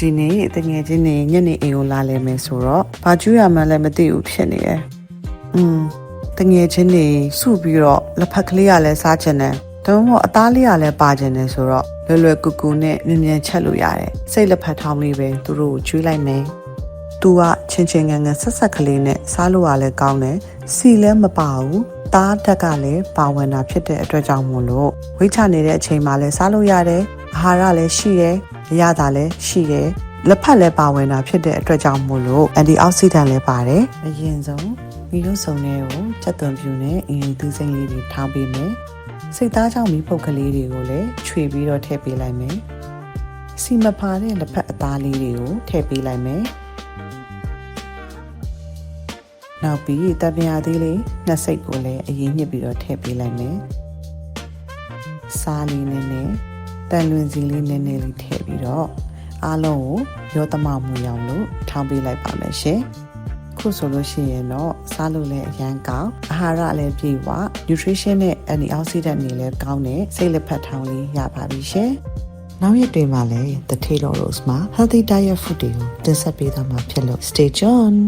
ဒီနေ့တငယ်ချင်းနေညနေအိမ်ကိုလာလဲမယ်ဆိုတော့ဘာကျူးရမှလည်းမသိဘူးဖြစ်နေတယ်တငယ်ချင်းနေစုပြီးတော့လက်ဖက်ကလေးကလည်းစားချင်တယ်ဒါမှမဟုတ်အသားလေးကလည်းပါချင်တယ်ဆိုတော့လွယ်လွယ်ကူကူနဲ့မြန်မြန်ချက်လို့ရတယ်စိတ်လက်ဖက်ထောင်းလေးပဲသူတို့ကိုကျွေးလိုက်မယ်သူကချင်းချင်းငန်းငန်းဆက်ဆက်ကလေးနဲ့စားလို့ရလဲကောင်းတယ်စီလည်းမပါဘူးသားတက်ကလည်းပါဝင်တာဖြစ်တဲ့အတွက်ကြောင့်မို့လို့ဝိတ်ချနေတဲ့အချိန်မှာလည်းစားလို့ရတယ်အာဟာရလည်းရှိတယ်အရသာလည်းရှိတယ်လက်ဖက်လည်းပါဝင်တာဖြစ်တဲ့အတွက်ကြောင့်မို့လို့အန်တီအောက်ဆီဒန့်လည်းပါတယ်အရင်ဆုံးမီးလုံးစုံတွေကိုချက်သွန်ပြူနဲ့အင်သီးစိမ့်လေးတွေထောင်းပေးမယ်စိတ်သားကြောင့်မီးပုတ်ကလေးတွေကိုလည်းခြွေပြီးတော့ထည့်ပေးလိုက်မယ်စီမဖာတဲ့လက်ဖက်အသားလေးတွေကိုထည့်ပေးလိုက်မယ်နောက်ပြီးတပြားသေးလေးနှစ်စိတ်ကိုလည်းအရင်ညှစ်ပြီးတော့ထည့်ပေးလိုက်မယ်စားလေးနဲ့တန်လွင်စီလေးနည်းနည်းလေးထည့်ပြီးတော့အားလုံးကိုရောသမမှုရအောင်လို့ထောင်းပေးလိုက်ပါမယ်ရှင်ခုဆိုလို့ရှိရင်တော့စားလို့လည်းအရန်ကောင်းအာဟာရလည်းပြည့်ဝ nutrition နဲ့ antioxidant တွေလည်းကောင်းတဲ့စိတ်လက်ဖက်ထောင်းလေးရပါပြီရှင်နောက်ရက်တွေမှာလည်း The Taylor Rose မှာ healthy diet food တွေကိုတင်ဆက်ပေးသွားမှာဖြစ်လို့ stay tuned